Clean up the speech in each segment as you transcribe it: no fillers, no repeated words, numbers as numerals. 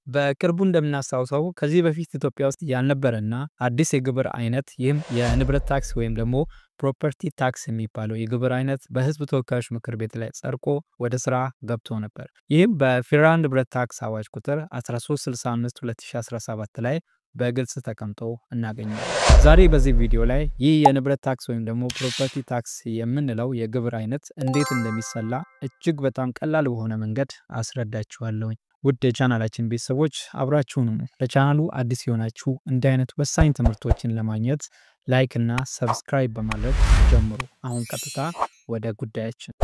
በቅርቡ እንደምናስታውሰው ከዚህ በፊት ኢትዮጵያ ውስጥ ያልነበረና አዲስ የግብር አይነት ይህም የንብረት ታክስ ወይም ደግሞ ፕሮፐርቲ ታክስ የሚባለው የግብር አይነት በህዝብ ተወካዮች ምክር ቤት ላይ ጸድቆ ወደ ስራ ገብቶ ነበር። ይህም በፌዴራል ንብረት ታክስ አዋጅ ቁጥር 1365/2017 ላይ በግልጽ ተቀምጦ እናገኛለን። ዛሬ በዚህ ቪዲዮ ላይ ይህ የንብረት ታክስ ወይም ደግሞ ፕሮፐርቲ ታክስ የምንለው የግብር አይነት እንዴት እንደሚሰላ እጅግ በጣም ቀላል በሆነ መንገድ አስረዳችኋለሁ። ውድ የቻናላችን ቤተሰቦች አብራችሁን ለቻናሉ አዲስ የሆናችሁ እንዲህ አይነት ወሳኝ ትምህርቶችን ለማግኘት ላይክ እና ሰብስክራይብ በማድረግ ጀምሩ። አሁን ቀጥታ ወደ ጉዳያችን።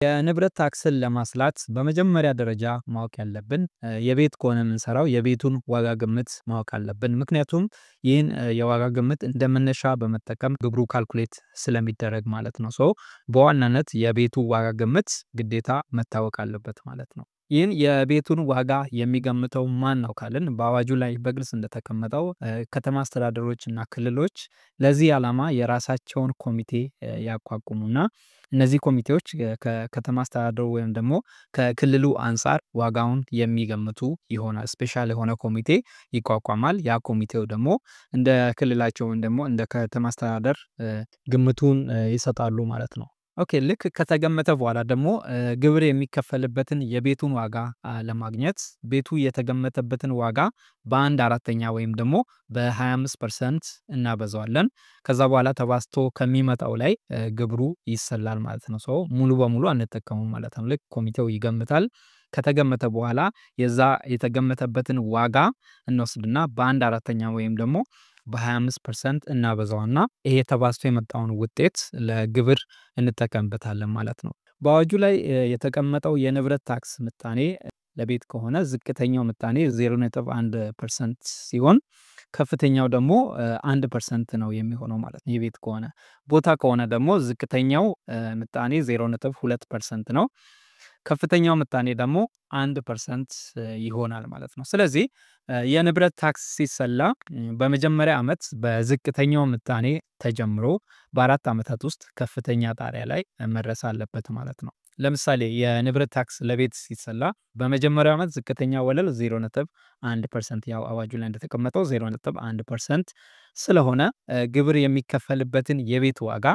የንብረት ታክስን ለማስላት በመጀመሪያ ደረጃ ማወቅ ያለብን የቤት ከሆነ የምንሰራው የቤቱን ዋጋ ግምት ማወቅ አለብን። ምክንያቱም ይህን የዋጋ ግምት እንደመነሻ በመጠቀም ግብሩ ካልኩሌት ስለሚደረግ ማለት ነው። በዋናነት የቤቱ ዋጋ ግምት ግዴታ መታወቅ አለበት ማለት ነው። ይህን የቤቱን ዋጋ የሚገምተው ማን ነው ካልን በአዋጁ ላይ በግልጽ እንደተቀመጠው ከተማ አስተዳደሮች እና ክልሎች ለዚህ ዓላማ የራሳቸውን ኮሚቴ ያቋቁሙና እነዚህ ኮሚቴዎች ከከተማ አስተዳደሩ ወይም ደግሞ ከክልሉ አንጻር ዋጋውን የሚገምቱ ይሆናል። ስፔሻል የሆነ ኮሚቴ ይቋቋማል። ያ ኮሚቴው ደግሞ እንደ ክልላቸው ወይም ደግሞ እንደ ከተማ አስተዳደር ግምቱን ይሰጣሉ ማለት ነው። ኦኬ ልክ ከተገመተ በኋላ ደግሞ ግብር የሚከፈልበትን የቤቱን ዋጋ ለማግኘት ቤቱ የተገመተበትን ዋጋ በ1/4 ወይም ደግሞ በ25% እናበዛዋለን። ከዛ በኋላ ተባዝቶ ከሚመጣው ላይ ግብሩ ይሰላል ማለት ነው። ሙሉ በሙሉ አንጠቀሙም ማለት ነው። ልክ ኮሚቴው ይገምታል። ከተገመተ በኋላ የዛ የተገመተበትን ዋጋ እንወስድና በ1/4 ወይም ደግሞ በ25% እናበዛውና ይሄ ተባዝቶ የመጣውን ውጤት ለግብር እንጠቀምበታለን ማለት ነው። በአዋጁ ላይ የተቀመጠው የንብረት ታክስ ምጣኔ ለቤት ከሆነ ዝቅተኛው ምጣኔ 0.1% ሲሆን ከፍተኛው ደግሞ 1% ነው የሚሆነው ማለት ነው። የቤት ከሆነ ቦታ ከሆነ ደግሞ ዝቅተኛው ምጣኔ 0.2% ነው። ከፍተኛው ምጣኔ ደግሞ 1% ይሆናል ማለት ነው። ስለዚህ የንብረት ታክስ ሲሰላ በመጀመሪያ ዓመት በዝቅተኛው ምጣኔ ተጀምሮ በ4 ዓመታት ውስጥ ከፍተኛ ጣሪያ ላይ መድረስ አለበት ማለት ነው። ለምሳሌ የንብረት ታክስ ለቤት ሲሰላ በመጀመሪያው ዓመት ዝቅተኛ ወለል 0.1% ያው አዋጁ ላይ እንደተቀመጠው 0.1% ስለሆነ ግብር የሚከፈልበትን የቤት ዋጋ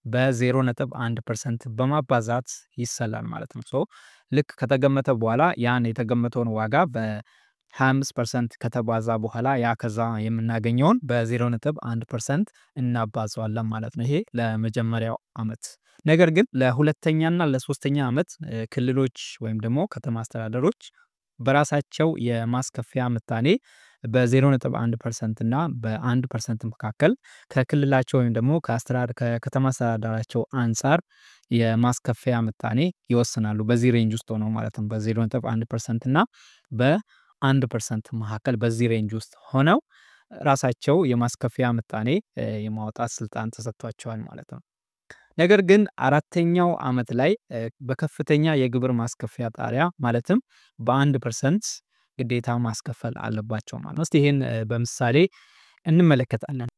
በ0.1% በማባዛት ይሰላል ማለት ነው። ልክ ከተገመተ በኋላ ያን የተገመተውን ዋጋ በ25% ከተባዛ በኋላ ያ ከዛ የምናገኘውን በ0.1% እናባዛዋለን ማለት ነው። ይሄ ለመጀመሪያው ዓመት። ነገር ግን ለሁለተኛና ለሶስተኛ ዓመት ክልሎች ወይም ደግሞ ከተማ አስተዳደሮች በራሳቸው የማስከፈያ ምጣኔ በ0.1% እና በ1% መካከል ከክልላቸው ወይም ደግሞ ከከተማ አስተዳደራቸው አንጻር የማስከፈያ ምጣኔ ይወስናሉ። በዚህ ሬንጅ ውስጥ ሆነው ማለት ነው። በ0.1% እና በ1% መካከል በዚህ ሬንጅ ውስጥ ሆነው ራሳቸው የማስከፈያ ምጣኔ የማውጣት ስልጣን ተሰጥቷቸዋል ማለት ነው። ነገር ግን አራተኛው ዓመት ላይ በከፍተኛ የግብር ማስከፈያ ጣሪያ ማለትም በ1% ግዴታ ማስከፈል አለባቸው ማለት ነው። እስቲ ይሄን በምሳሌ እንመለከታለን።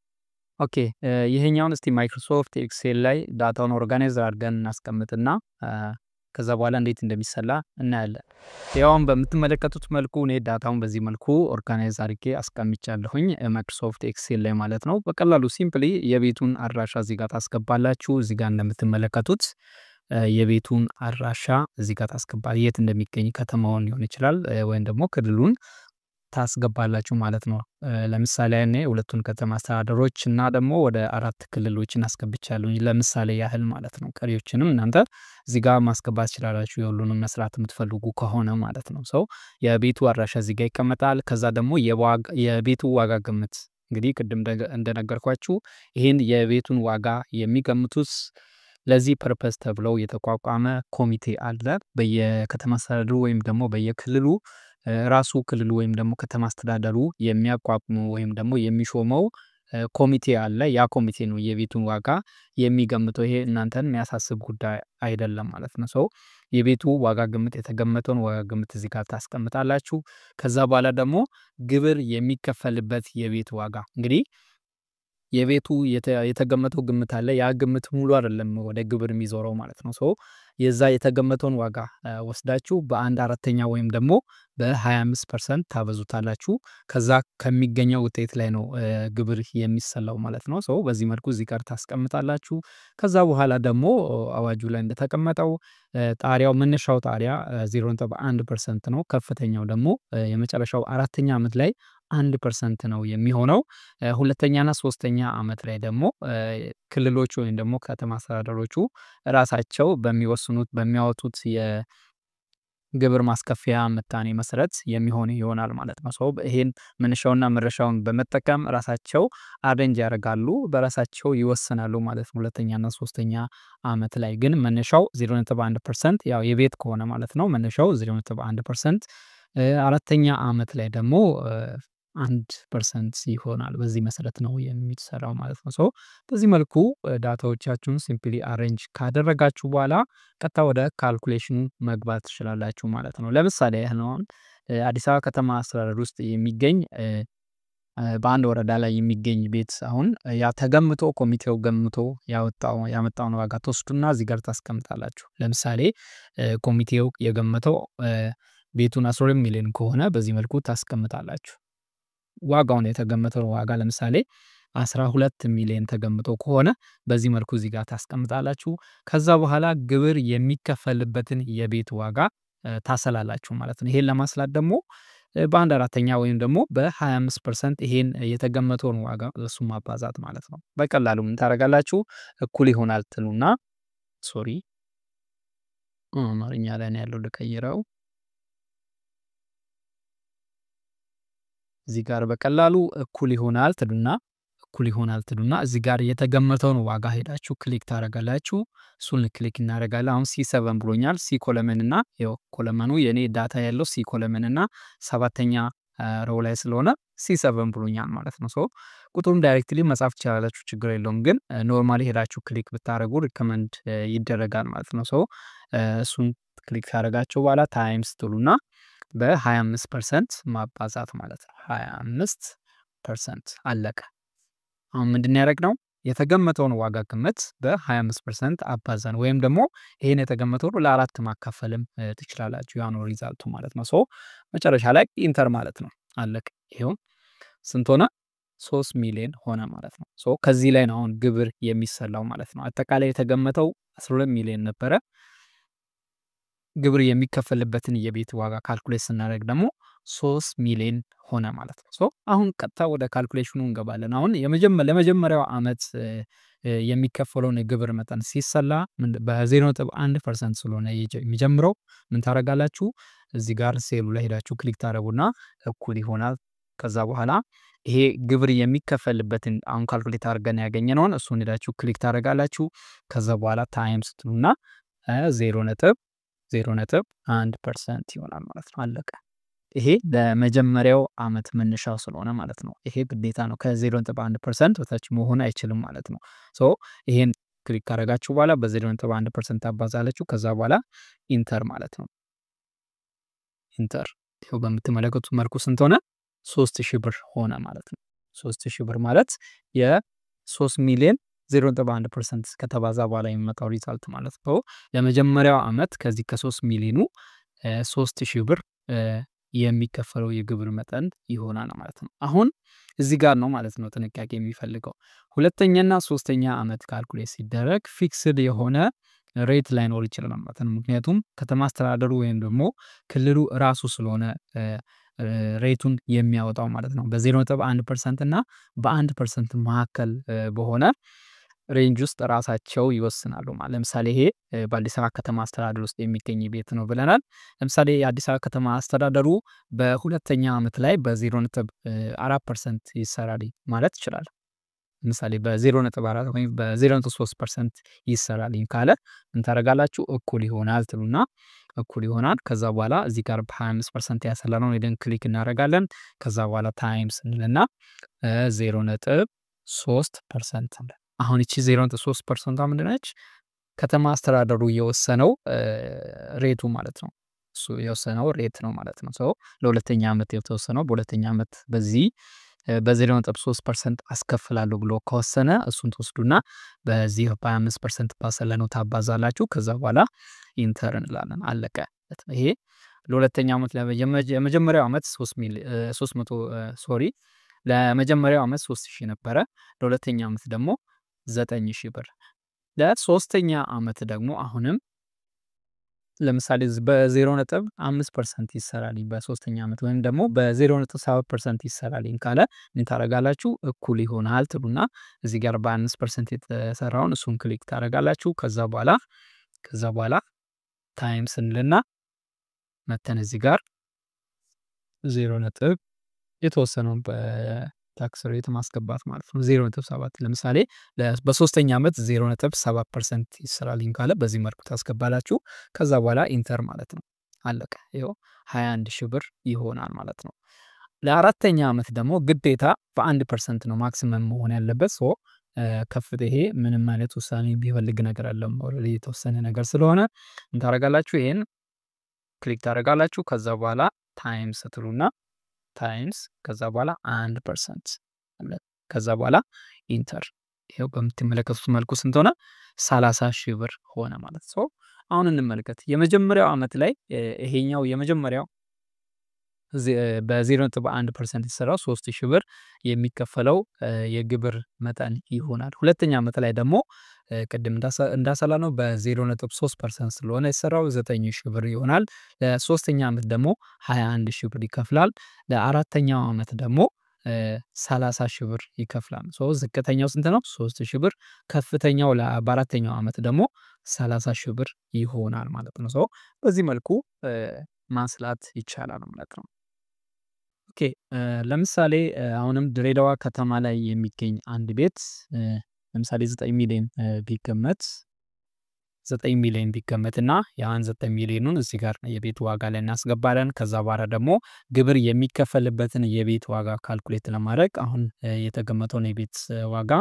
ኦኬ ይሄኛውን እስቲ ማይክሮሶፍት ኤክሴል ላይ ዳታውን ኦርጋናይዝ አድርገን እናስቀምጥና ከዛ በኋላ እንዴት እንደሚሰላ እናያለን። ያውም በምትመለከቱት መልኩ እኔ ዳታውን በዚህ መልኩ ኦርጋናይዝ አድርጌ አስቀምጫለሁኝ ማይክሮሶፍት ኤክሴል ላይ ማለት ነው። በቀላሉ ሲምፕሊ የቤቱን አድራሻ እዚህ ጋር ታስገባላችሁ። እዚህ ጋር እንደምትመለከቱት የቤቱን አድራሻ እዚህ ጋር የት እንደሚገኝ ከተማውን ሊሆን ይችላል ወይም ደግሞ ክልሉን ታስገባላችሁ ማለት ነው። ለምሳሌ እኔ ሁለቱን ከተማ አስተዳደሮች እና ደግሞ ወደ 4 ክልሎችን አስገብቻለሁ ለምሳሌ ያህል ማለት ነው። ቀሪዎችንም እናንተ እዚህ ጋር ማስገባት ትችላላችሁ የሁሉንም መስራት የምትፈልጉ ከሆነ ማለት ነው። የቤቱ አድራሻ እዚህ ጋር ይቀመጣል። ከዛ ደግሞ የቤቱ ዋጋ ግምት እንግዲህ ቅድም እንደነገርኳችሁ ይህን የቤቱን ዋጋ የሚገምቱት ለዚህ ፐርፐስ ተብለው የተቋቋመ ኮሚቴ አለ። በየከተማ አስተዳደሩ ወይም ደግሞ በየክልሉ ራሱ ክልሉ ወይም ደግሞ ከተማ አስተዳደሩ የሚያቋቁሙ ወይም ደግሞ የሚሾመው ኮሚቴ አለ። ያ ኮሚቴ ነው የቤቱን ዋጋ የሚገምተው። ይሄ እናንተን የሚያሳስብ ጉዳይ አይደለም ማለት ነው። የቤቱ ዋጋ ግምት የተገመተውን ዋጋ ግምት እዚህ ጋር ታስቀምጣላችሁ። ከዛ በኋላ ደግሞ ግብር የሚከፈልበት የቤት ዋጋ እንግዲህ የቤቱ የተገመተው ግምት አለ። ያ ግምት ሙሉ አይደለም ወደ ግብር የሚዞረው ማለት ነው። የዛ የተገመተውን ዋጋ ወስዳችሁ በ1/4 ወይም ደግሞ በ25% ታበዙታላችሁ። ከዛ ከሚገኘው ውጤት ላይ ነው ግብር የሚሰላው ማለት ነው። በዚህ መልኩ እዚህ ጋር ታስቀምጣላችሁ። ከዛ በኋላ ደግሞ አዋጁ ላይ እንደተቀመጠው ጣሪያው መነሻው ጣሪያ 0.1% ነው። ከፍተኛው ደግሞ የመጨረሻው 4ኛ ዓመት ላይ 1% ነው የሚሆነው። ሁለተኛና ሶስተኛ ዓመት ላይ ደግሞ ክልሎቹ ወይም ደግሞ ከተማ አስተዳደሮቹ ራሳቸው በሚያወጡት የግብር ማስከፈያ ምጣኔ መሰረት የሚሆን ይሆናል ማለት ነው። ይሄን መነሻውና መድረሻውን በመጠቀም ራሳቸው አሬንጅ ያደርጋሉ፣ በራሳቸው ይወስናሉ ማለት ነው። ሁለተኛና ሶስተኛ ዓመት ላይ ግን መነሻው 0.1% ያው የቤት ከሆነ ማለት ነው መነሻው 0.1%፣ አራተኛ ዓመት ላይ ደግሞ 1% ይሆናል። በዚህ መሰረት ነው የሚሰራው ማለት ነው። በዚህ መልኩ ዳታዎቻችሁን ሲምፕሊ አሬንጅ ካደረጋችሁ በኋላ ቀጥታ ወደ ካልኩሌሽኑ መግባት ትችላላችሁ ማለት ነው። ለምሳሌ አሁን አዲስ አበባ ከተማ አስተዳደር ውስጥ የሚገኝ በአንድ ወረዳ ላይ የሚገኝ ቤት አሁን ያ ተገምቶ ኮሚቴው ገምቶ ያመጣውን ዋጋ ተወስዱና እዚህ ጋር ታስቀምጣላችሁ። ለምሳሌ ኮሚቴው የገመተው ቤቱን 12 ሚሊዮን ከሆነ በዚህ መልኩ ታስቀምጣላችሁ። ዋጋውን የተገመተው ዋጋ ለምሳሌ 12 ሚሊዮን ተገምቶ ከሆነ በዚህ መልኩ እዚህ ጋር ታስቀምጣላችሁ። ከዛ በኋላ ግብር የሚከፈልበትን የቤት ዋጋ ታሰላላችሁ ማለት ነው። ይሄን ለማስላት ደግሞ በ1/4 ወይም ደግሞ በ25% ይሄን የተገመተውን ዋጋ እሱ ማባዛት ማለት ነው። በቀላሉ ምን ታደርጋላችሁ? እኩል ይሆናል ትሉና አማርኛ ላይ ነው ያለው ልቀይረው። እዚህ ጋር በቀላሉ እኩል ይሆናል ትሉና እዚህ ጋር የተገመተውን ዋጋ ሄዳችሁ ክሊክ ታደርጋላችሁ። እሱን ክሊክ እናደርጋለን። አሁን C7 ብሎኛል። ሲ ኮለመን እና ያው ኮለመኑ የኔ ዳታ ያለው ሲ ኮለመን እና 7ኛ ሮው ላይ ስለሆነ C7 ብሎኛል ማለት ነው። ቁጥሩን ዳይሬክትሊ መጻፍ ትችላላችሁ፣ ችግር የለውም። ግን ኖርማሊ ሄዳችሁ ክሊክ ብታደርጉ ሪከመንድ ይደረጋል ማለት ነው። እሱን ክሊክ ካደረጋችሁ በኋላ ታይምስ ትሉና በ25% ማባዛት ማለት ነው። 25% አለቀ። አሁን ምንድን ያደረግነው የተገመተውን ዋጋ ግምት በ25% አባዛን፣ ወይም ደግሞ ይሄን የተገመተውን ለአራት ማካፈልም ትችላላችሁ። ያ ነው ሪዛልቱ ማለት ነው። መጨረሻ ላይ ኢንተር ማለት ነው። አለቀ። ይሄው ስንት ሆነ? 3 ሚሊዮን ሆነ ማለት ነው። ከዚህ ላይ ነው አሁን ግብር የሚሰላው ማለት ነው። አጠቃላይ የተገመተው 12 ሚሊዮን ነበረ። ግብር የሚከፈልበትን የቤት ዋጋ ካልኩሌት ስናደርግ ደግሞ 3 ሚሊዮን ሆነ ማለት ነው። አሁን ቀጥታ ወደ ካልኩሌሽኑ እንገባለን። አሁን ለመጀመሪያው ዓመት የሚከፈለውን የግብር መጠን ሲሰላ በ0.1% ስለሆነ የሚጀምረው ምን ታደርጋላችሁ? እዚህ ጋር ሴሉ ላይ ሄዳችሁ ክሊክ ታደርጉና እኩል ይሆናል። ከዛ በኋላ ይሄ ግብር የሚከፈልበትን አሁን ካልኩሌት አድርገን ያገኘነውን እሱን ሄዳችሁ ክሊክ ታደርጋላችሁ። ከዛ በኋላ ታይምስ ትሉና 0.1% ይሆናል ማለት ነው። አለቀ። ይሄ ለመጀመሪያው ዓመት መነሻው ስለሆነ ማለት ነው። ይሄ ግዴታ ነው። ከ0.1% በታች መሆን አይችልም ማለት ነው። ይሄን ክሊክ ካደረጋችሁ በኋላ በ0.1% ታባዛላችሁ። ከዛ በኋላ ኢንተር ማለት ነው። ኢንተር ይኸው በምትመለከቱት መልኩ ስንት ሆነ? 3000 ብር ሆነ ማለት ነው። 3000 ብር ማለት የ3 ሚሊዮን 0.1% ከተባዛ በኋላ የሚመጣው ሪዛልት ማለት ነው። ለመጀመሪያው ዓመት ከዚህ ከ3 ሚሊዮኑ 3000 ብር የሚከፈለው የግብር መጠን ይሆናል ማለት ነው። አሁን እዚህ ጋር ነው ማለት ነው ጥንቃቄ የሚፈልገው። ሁለተኛና ሶስተኛ ዓመት ካልኩሌት ሲደረግ ፊክስድ የሆነ ሬት ላይኖር ይችላል ማለት ነው። ምክንያቱም ከተማ አስተዳደሩ ወይም ደግሞ ክልሉ ራሱ ስለሆነ ሬቱን የሚያወጣው ማለት ነው። በ0.1% እና በ1% መካከል በሆነ ሬንጅ ውስጥ ራሳቸው ይወስናሉ ማለት። ለምሳሌ ይሄ በአዲስ አበባ ከተማ አስተዳደር ውስጥ የሚገኝ ቤት ነው ብለናል። ለምሳሌ የአዲስ አበባ ከተማ አስተዳደሩ በሁለተኛ ዓመት ላይ በ0.4% ይሰራል ማለት ይችላል። ለምሳሌ በ0.4 ወይም በ0.3% ይሰራልኝ ካለ ምን ታደርጋላችሁ? እኩል ይሆናል ትሉና እኩል ይሆናል። ከዛ በኋላ እዚህ ጋር በ25% ያሰላነውን ሄደን ክሊክ እናደርጋለን። ከዛ በኋላ ታይምስ እንልና 0.3% አሁን እቺ 0.3% ምንድን ነች? ከተማ አስተዳደሩ የወሰነው ሬቱ ማለት ነው። እሱ የወሰነው ሬት ነው ማለት ነው። ለሁለተኛ ዓመት የተወሰነው በሁለተኛ ዓመት በዚህ በ0.3% አስከፍላለሁ ብሎ ከወሰነ እሱን ትወስዱና በዚህ በ25% ባሰለነው ታባዛላችሁ። ከዛ በኋላ ኢንተር እንላለን። አለቀ። ይሄ ለሁለተኛው ዓመት የመጀመሪያው ዓመት 3000 ነበረ። ለሁለተኛው ዓመት ደግሞ 9000 ብር። ለሶስተኛ ዓመት ደግሞ አሁንም ለምሳሌ በ0.5% ይሰራልኝ በሶስተኛ ዓመት ወይም ደግሞ በ0.7% ይሰራልኝ ካለ ምን ታደርጋላችሁ? እኩል ይሆናል ትሉና እዚህ ጋር በ5% የተሰራውን እሱን ክሊክ ታደርጋላችሁ። ከዛ በኋላ ታይምስ እንልና መተን እዚህ ጋር 0 የተወሰነውን በታክስ ሬት ማስገባት ማለት ነው። 0.7 ለምሳሌ በሶስተኛ ዓመት 0.7% ይሰራልኝ ካለ በዚህ መልኩ ታስገባላችሁ። ከዛ በኋላ ኢንተር ማለት ነው። አለቀ። ይኸው 21,000 ብር ይሆናል ማለት ነው። ለአራተኛ ዓመት ደግሞ ግዴታ በ1% ነው ማክሲመም መሆን ያለበት። ይሄ ምንም አይነት ውሳኔ ቢፈልግ ነገር አለም ኦልሬዲ የተወሰነ ነገር ስለሆነ ምን ታደርጋላችሁ? ይሄን ክሊክ ታደርጋላችሁ። ከዛ በኋላ ታይምስ ትሉና ታይምስ ከዛ በኋላ 1% ከዛ በኋላ ኢንተር። ይሄው በምትመለከቱት መልኩ ስንት ሆነ? 30,000 ብር ሆነ ማለት ነው። አሁን እንመልከት። የመጀመሪያው ዓመት ላይ ይሄኛው የመጀመሪያው በ0.1% የተሰራው 3,000 ብር የሚከፈለው የግብር መጠን ይሆናል። ሁለተኛ ዓመት ላይ ደግሞ ቅድም እንዳሰላነው በ0.3% ስለሆነ የተሰራው 9,000 ብር ይሆናል። ለሶስተኛ ዓመት ደግሞ 21,000 ብር ይከፍላል። ለአራተኛው ዓመት ደግሞ 30,000 ብር ይከፍላል። ዝቅተኛው ስንት ነው? 3,000 ብር። ከፍተኛው በአራተኛው ዓመት ደግሞ 30,000 ብር ይሆናል ማለት ነው። በዚህ መልኩ ማስላት ይቻላል ማለት ነው። ኦኬ ለምሳሌ አሁንም ድሬዳዋ ከተማ ላይ የሚገኝ አንድ ቤት ለምሳሌ 9 ሚሊዮን ቢገመትና ያን 9 ሚሊዮኑን እዚህ ጋር የቤት ዋጋ ላይ እናስገባለን። ከዛ በኋላ ደግሞ ግብር የሚከፈልበትን የቤት ዋጋ ካልኩሌት ለማድረግ አሁን የተገመተውን የቤት ዋጋ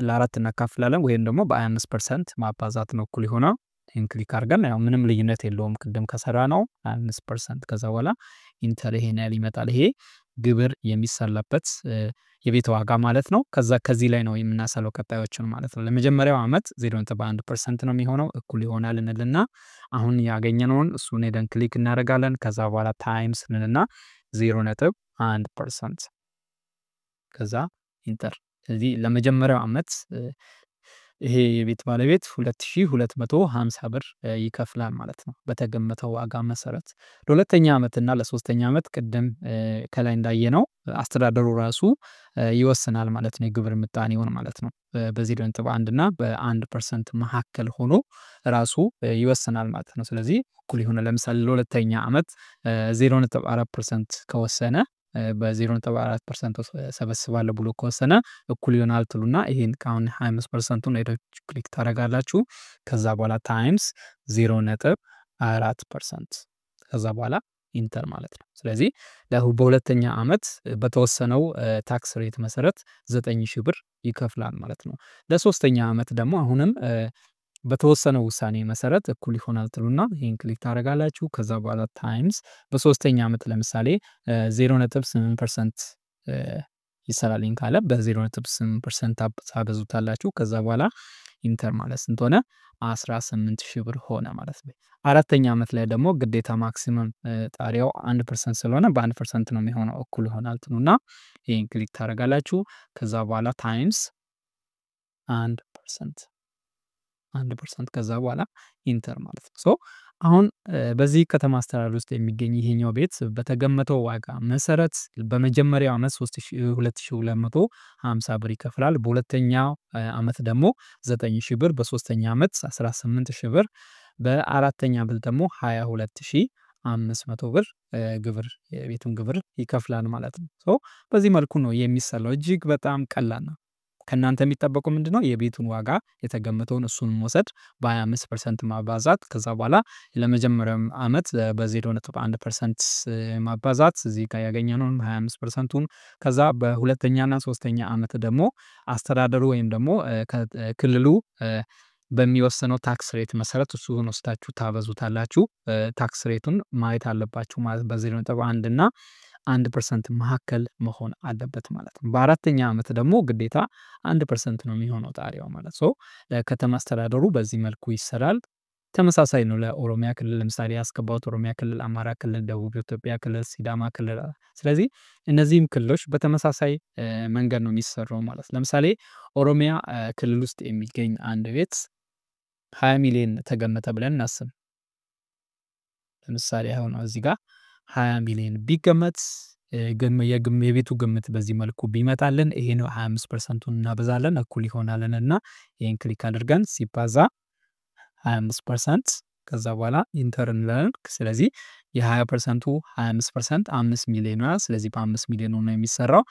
ለአራት እናካፍላለን ወይም ደግሞ በ25% ማባዛት ነው እኩል ይሆናል። ይህን ክሊክ አድርገን ያው ምንም ልዩነት የለውም ቅድም ከሰራ ነው 5%። ከዛ በኋላ ኢንተር ይሄን ያህል ይመጣል። ይሄ ግብር የሚሰላበት የቤት ዋጋ ማለት ነው። ከዚህ ላይ ነው የምናሰለው ቀጣዮችን ማለት ነው። ለመጀመሪያው ዓመት 0.1% ነው የሚሆነው እኩል ይሆናል እንልና አሁን ያገኘነውን እሱን ሄደን ክሊክ እናደርጋለን። ከዛ በኋላ ታይምስ እንልና 0.1% ከዛ ኢንተር። ስለዚህ ለመጀመሪያው ዓመት ይሄ የቤት ባለቤት 2250 ብር ይከፍላል ማለት ነው በተገመተው ዋጋ መሰረት። ለሁለተኛ ዓመት እና ለሶስተኛ ዓመት ቅድም ከላይ እንዳየነው አስተዳደሩ ራሱ ይወስናል ማለት ነው የግብር ምጣኔውን ማለት ነው። በ0.1 እና በ1% መካከል ሆኖ ራሱ ይወስናል ማለት ነው። ስለዚህ እኩል ይሆነ። ለምሳሌ ለሁለተኛ ዓመት 0.4% ከወሰነ በ0.4% ሰበስባለሁ ብሎ ከወሰነ እኩል ይሆናል ትሉና ይሄን ካሁን 25%ን ሄዳችሁ ክሊክ ታደርጋላችሁ። ከዛ በኋላ ታይምስ 0.4% ከዛ በኋላ ኢንተር ማለት ነው። ስለዚህ በሁለተኛ ዓመት በተወሰነው ታክስ ሬት መሰረት 9,000 ብር ይከፍላል ማለት ነው። ለሶስተኛ ዓመት ደግሞ አሁንም በተወሰነው ውሳኔ መሰረት እኩል ይሆናል ትሉና ይሄን ክሊክ ታደርጋላችሁ። ከዛ በኋላ ታይምስ በሶስተኛ ዓመት ለምሳሌ 0.8% ይሰራልኝ ካለ በ0.8% ታበዙታላችሁ። ከዛ በኋላ ኢንተር ማለት ስንት ሆነ? 18,000 ብር ሆነ ማለት ነው። አራተኛ ዓመት ላይ ደግሞ ግዴታ ማክሲመም ጣሪያው 1% ስለሆነ በ1% ነው የሚሆነው እኩል ይሆናል ትሉና ይሄን ክሊክ ታደርጋላችሁ። ከዛ በኋላ ታይምስ 1% ከዛ በኋላ ኢንተር ማለት ነው። አሁን በዚህ ከተማ አስተዳደር ውስጥ የሚገኝ ይሄኛው ቤት በተገመተው ዋጋ መሰረት በመጀመሪያው ዓመት 2250 ብር ይከፍላል። በሁለተኛው ዓመት ደግሞ 9,000 ብር፣ በሶስተኛ ዓመት 18,000 ብር፣ በአራተኛ ዓመት ደግሞ 22,500 ብር የቤቱን ግብር ይከፍላል ማለት ነው። በዚህ መልኩ ነው የሚሰላው። እጅግ በጣም ቀላል ነው። ከእናንተ የሚጠበቀው ምንድነው? የቤቱን ዋጋ የተገመተውን እሱን መውሰድ በ25% ማባዛት። ከዛ በኋላ ለመጀመሪያው ዓመት በ0.1% ማባዛት እዚህ ጋር ያገኘነውን 25%ቱን። ከዛ በሁለተኛና ሶስተኛ ዓመት ደግሞ አስተዳደሩ ወይም ደግሞ ክልሉ በሚወሰነው ታክስ ሬት መሰረት እሱን ወስዳችሁ ታበዙታላችሁ። ታክስ ሬቱን ማየት አለባችሁ ማለት በ0.1 እና 1% መካከል መሆን አለበት ማለት ነው። በአራተኛ ዓመት ደግሞ ግዴታ 1% ነው የሚሆነው ጣሪያው ማለት ነው። ከተማ አስተዳደሩ በዚህ መልኩ ይሰራል። ተመሳሳይ ነው ለኦሮሚያ ክልል ለምሳሌ ያስገባሁት ኦሮሚያ ክልል፣ አማራ ክልል፣ ደቡብ ኢትዮጵያ ክልል፣ ሲዳማ ክልል። ስለዚህ እነዚህም ክልሎች በተመሳሳይ መንገድ ነው የሚሰራው ማለት ነው። ለምሳሌ ኦሮሚያ ክልል ውስጥ የሚገኝ አንድ ቤት 20 ሚሊዮን ተገመተ ብለን እናስብ። ለምሳሌ አሁን እዚህ ጋር 20 ሚሊዮን ቢገመት የቤቱ ግምት በዚህ መልኩ ቢመጣልን ይሄ ነው 25%ቱን እናበዛለን እኩል ይሆናልን እና ይሄን ክሊክ አድርገን ሲባዛ 25% ከዛ በኋላ ኢንተር እንላለን። ስለዚህ የ20%ቱ 25% 5 ሚሊዮን ነው። ስለዚህ በ5 ሚሊዮን ነው የሚሰራው።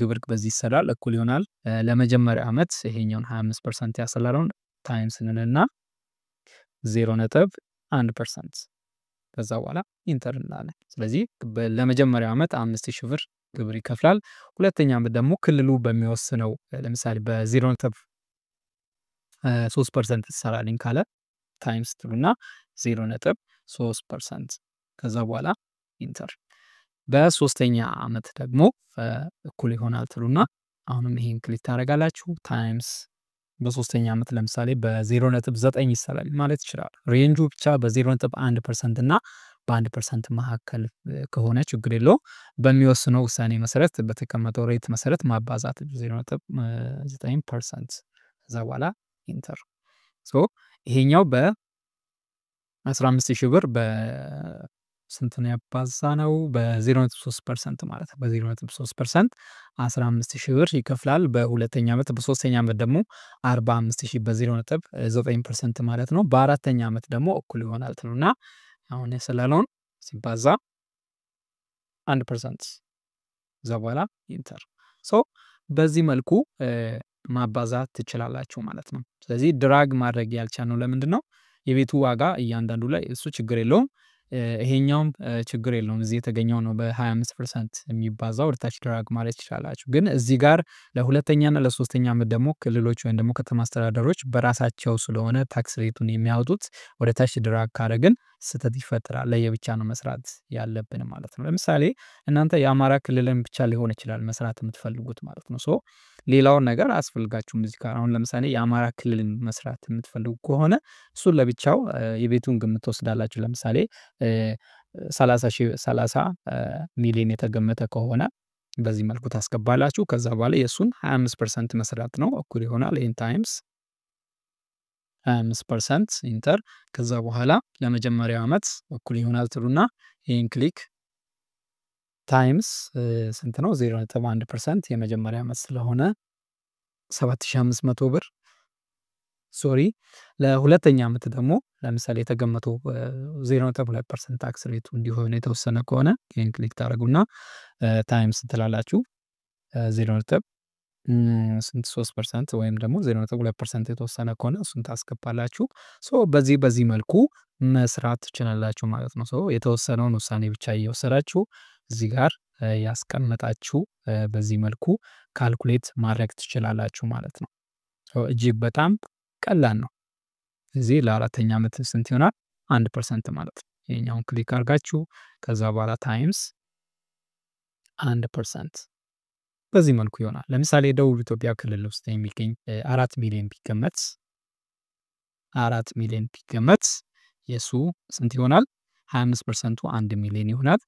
ግብር በዚህ ይሰራል እኩል ይሆናል ለመጀመሪያ ዓመት ይሄኛውን 25% ያሰላረውን ታይምስ እንልና 0.1% ከዛ በኋላ ኢንተር እንላለን። ስለዚህ ለመጀመሪያው ዓመት 5000 ብር ግብር ይከፍላል። ሁለተኛ ዓመት ደግሞ ክልሉ በሚወስነው ለምሳሌ በ0.3% ትሰራልኝ ካለ ታይምስ ትሉና 0.3% ከዛ በኋላ ኢንተር። በሶስተኛ ዓመት ደግሞ እኩል ይሆናል ትሉና አሁንም ይሄን ክሊክ ታደርጋላችሁ ታይምስ በሶስተኛ ዓመት ለምሳሌ በ0.9 ይሰራል ማለት ይችላል። ሬንጁ ብቻ በ0.1% እና በ1% መካከል ከሆነ ችግር የለውም። በሚወስነው ውሳኔ መሰረት በተቀመጠው ሬት መሰረት ማባዛት 0.9% ከዛ በኋላ ኢንተር። ይሄኛው በ15000 ብር በስንት ነው ያባዛ ነው? በ0.3% ማለት ነው። በ0.3% 15000 ብር ይከፍላል በሁለተኛ ዓመት። በሶስተኛ ዓመት ደግሞ 45000 በ0.9% ማለት ነው። በአራተኛ ዓመት ደግሞ እኩል ይሆናል ትሉና አሁን የሰላለውን ሲባዛ 1% ከዛ በኋላ ኢንተር። በዚህ መልኩ ማባዛት ትችላላችሁ ማለት ነው። ስለዚህ ድራግ ማድረግ ያልቻልነው ለምንድን ነው? የቤቱ ዋጋ እያንዳንዱ ላይ እሱ ችግር የለውም። ይሄኛውም ችግር የለውም። እዚህ የተገኘው ነው በ25% የሚባዛው ወደ ታች ድራግ ማለት ይችላላችሁ። ግን እዚህ ጋር ለሁለተኛና ለሶስተኛ ዓመት ደግሞ ክልሎች ወይም ደግሞ ከተማ አስተዳደሮች በራሳቸው ስለሆነ ታክስ ሬቱን የሚያወጡት ወደ ታች ድራግ ካደረግን ስህተት ይፈጠራል። ለየብቻ ነው መስራት ያለብን ማለት ነው። ለምሳሌ እናንተ የአማራ ክልልን ብቻ ሊሆን ይችላል መስራት የምትፈልጉት ማለት ነው። ሌላውን ነገር አያስፈልጋችሁም። እዚህ ጋር አሁን ለምሳሌ የአማራ ክልልን መስራት የምትፈልጉ ከሆነ እሱን ለብቻው የቤቱን ግምት ትወስዳላችሁ። ለምሳሌ 30 ሚሊዮን የተገመተ ከሆነ በዚህ መልኩ ታስገባላችሁ። ከዛ በኋላ የእሱን 25% መስራት ነው እኩል ይሆናል ይህን ታይምስ 25% ኢንተር። ከዛ በኋላ ለመጀመሪያው ዓመት እኩል ይሆናል ትሉና ይህን ክሊክ ታይምስ ስንት ነው? 0.1% የመጀመሪያ ዓመት ስለሆነ 7500 ብር። ሶሪ ለሁለተኛ ዓመት ደግሞ ለምሳሌ የተገመተው 0.2% ታክስ ሬቱ እንዲሆን የተወሰነ ከሆነ ይህን ክሊክ ታደርጉና ታይምስ ትላላችሁ 0.3% ወይም ደግሞ 0.2% የተወሰነ ከሆነ እሱን ታስገባላችሁ። በዚህ መልኩ መስራት ትችላላችሁ ማለት ነው። የተወሰነውን ውሳኔ ብቻ እየወሰዳችሁ እዚህ ጋር ያስቀመጣችሁ በዚህ መልኩ ካልኩሌት ማድረግ ትችላላችሁ ማለት ነው። እጅግ በጣም ቀላል ነው። እዚህ ለአራተኛ ዓመት ስንት ይሆናል? 1% ማለት ነው። ይሄኛውን ክሊክ አድርጋችሁ ከዛ በኋላ ታይምስ 1% በዚህ መልኩ ይሆናል። ለምሳሌ ደቡብ ኢትዮጵያ ክልል ውስጥ የሚገኝ 4 ሚሊዮን ቢገመት የሱ ስንት ይሆናል? 25%ቱ 1 ሚሊዮን ይሆናል።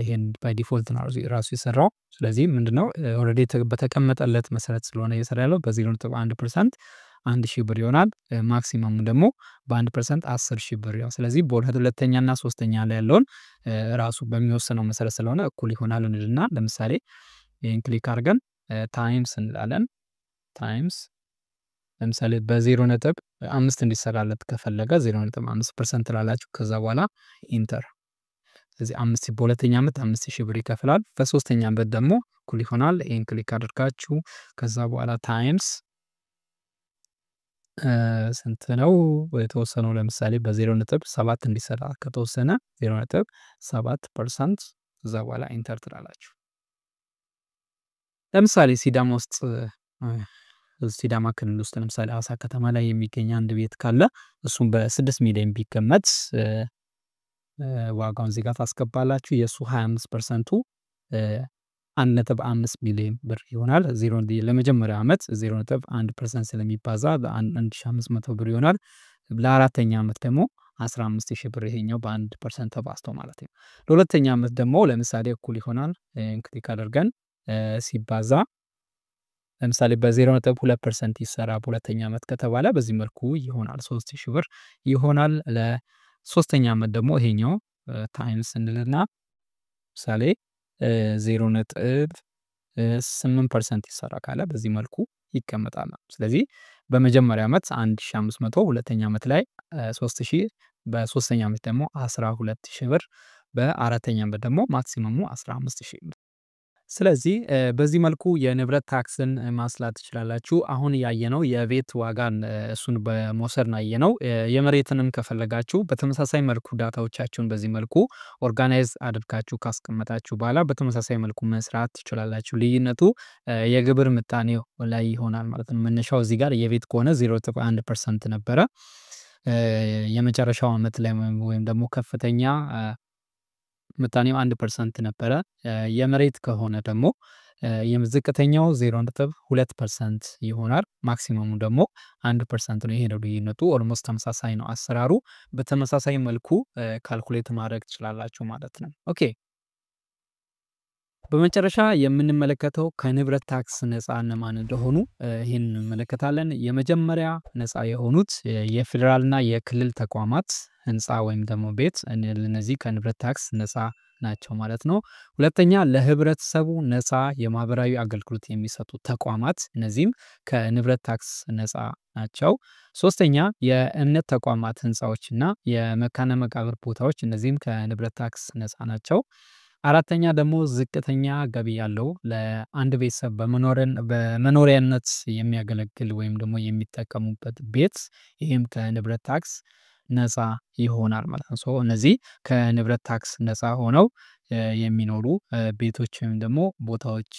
ይሄን ባይ ዲፎልት ነው ራሱ የሰራው። ስለዚህ ምንድነው ኦልሬዲ በተቀመጠለት መሰረት ስለሆነ እየሰራ ያለው በ0.1% 1000 ብር ይሆናል። ማክሲመሙ ደግሞ በ1% 10000 ብር ይሆናል። ስለዚህ በሁለተኛ እና ሶስተኛ ላይ ያለውን ራሱ በሚወስነው መሰረት ስለሆነ እኩል ይሆናል እንልና ለምሳሌ ይሄን ክሊክ አድርገን ታይምስ እንላለን። ታይምስ ለምሳሌ በ0.5 እንዲሰራለት ከፈለገ 0.5% ትላላችሁ። ከዛ በኋላ ኢንተር። ስለዚህ በሁለተኛ ዓመት 5000 ብር ይከፍላል። በሶስተኛ ዓመት ደግሞ እኩል ይሆናል። ይሄን ክሊክ አድርጋችሁ ከዛ በኋላ ታይምስ ስንት ነው የተወሰነው? ለምሳሌ በ0.7 እንዲሰራ ከተወሰነ 0.7% ከዛ በኋላ ኢንተር ትላላችሁ። ለምሳሌ ሲዳማ ውስጥ ሲዳማ ክልል ውስጥ ለምሳሌ ሐዋሳ ከተማ ላይ የሚገኝ አንድ ቤት ካለ እሱም በ6 ሚሊዮን ቢገመት ዋጋውን እዚህ ጋር ታስገባላችሁ። የእሱ 25%ቱ 1.5 ሚሊዮን ብር ይሆናል። ለመጀመሪያ ዓመት 0.1% ስለሚባዛ 1500 ብር ይሆናል። ለአራተኛ ዓመት ደግሞ 15000 ብር ይሄኛው በ1% ተባዝቶ ማለት ነው። ለሁለተኛ ዓመት ደግሞ ለምሳሌ እኩል ይሆናል ክሊክ አድርገን ሲባዛ ለምሳሌ በ0.2% ይሰራ በሁለተኛ ዓመት ከተባለ በዚህ መልኩ ይሆናል 3000 ብር ይሆናል። ለሶስተኛ ዓመት ደግሞ ይሄኛው ታይምስ እንልና ለምሳሌ 0.8% ይሰራ ካለ በዚህ መልኩ ይቀመጣል። ስለዚህ በመጀመሪያ ዓመት 1500፣ ሁለተኛ ዓመት ላይ 3000፣ በሶስተኛ ዓመት ደግሞ 12000 ብር፣ በአራተኛ ዓመት ደግሞ ማክሲመሙ 15000 ብር። ስለዚህ በዚህ መልኩ የንብረት ታክስን ማስላት ትችላላችሁ። አሁን ያየነው የቤት ዋጋን እሱን በመውሰድ ነው ያየነው። የመሬትንም ከፈለጋችሁ በተመሳሳይ መልኩ ዳታዎቻችሁን በዚህ መልኩ ኦርጋናይዝ አድርጋችሁ ካስቀመጣችሁ በኋላ በተመሳሳይ መልኩ መስራት ትችላላችሁ። ልዩነቱ የግብር ምጣኔው ላይ ይሆናል ማለት ነው። መነሻው እዚህ ጋር የቤት ከሆነ 0.1% ነበረ። የመጨረሻው ዓመት ላይ ወይም ደግሞ ከፍተኛ ምጣኔው 1% ነበረ። የመሬት ከሆነ ደግሞ የዝቅተኛው 0.2% ይሆናል። ማክሲመሙ ደግሞ 1% ነው። ይሄ ነው ልዩነቱ። ኦልሞስት ተመሳሳይ ነው አሰራሩ። በተመሳሳይ መልኩ ካልኩሌት ማድረግ ትችላላችሁ ማለት ነው። ኦኬ፣ በመጨረሻ የምንመለከተው ከንብረት ታክስ ነፃ እነማን እንደሆኑ ይህን እንመለከታለን። የመጀመሪያ ነፃ የሆኑት የፌዴራልና የክልል ተቋማት ህንፃ ወይም ደግሞ ቤት፣ እነዚህ ከንብረት ታክስ ነፃ ናቸው ማለት ነው። ሁለተኛ ለህብረተሰቡ ነፃ የማህበራዊ አገልግሎት የሚሰጡ ተቋማት፣ እነዚህም ከንብረት ታክስ ነፃ ናቸው። ሶስተኛ የእምነት ተቋማት ህንፃዎችና የመካነ መቃብር ቦታዎች፣ እነዚህም ከንብረት ታክስ ነፃ ናቸው። አራተኛ ደግሞ ዝቅተኛ ገቢ ያለው ለአንድ ቤተሰብ በመኖሪያነት የሚያገለግል ወይም ደግሞ የሚጠቀሙበት ቤት፣ ይህም ከንብረት ታክስ ነፃ ይሆናል ማለት ነው። እነዚህ ከንብረት ታክስ ነፃ ሆነው የሚኖሩ ቤቶች ወይም ደግሞ ቦታዎች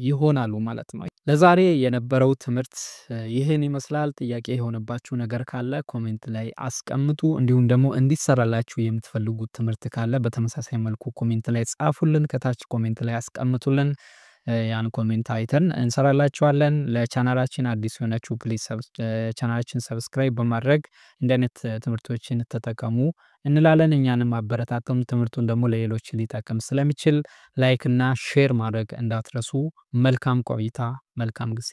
ይሆናሉ ማለት ነው። ለዛሬ የነበረው ትምህርት ይህን ይመስላል። ጥያቄ የሆነባችሁ ነገር ካለ ኮሜንት ላይ አስቀምጡ። እንዲሁም ደግሞ እንዲሰራላችሁ የምትፈልጉት ትምህርት ካለ በተመሳሳይ መልኩ ኮሜንት ላይ ጻፉልን። ከታች ኮሜንት ላይ አስቀምጡልን። ያን ኮሜንት አይተን እንሰራላችኋለን። ለቻናላችን አዲስ የሆናችሁ ፕሊዝ ቻናላችን ሰብስክራይብ በማድረግ እንዲህ አይነት ትምህርቶችን ተጠቀሙ እንላለን። እኛንም አበረታቱን። ትምህርቱን ደግሞ ለሌሎች ሊጠቅም ስለሚችል ላይክ እና ሼር ማድረግ እንዳትረሱ። መልካም ቆይታ፣ መልካም ጊዜ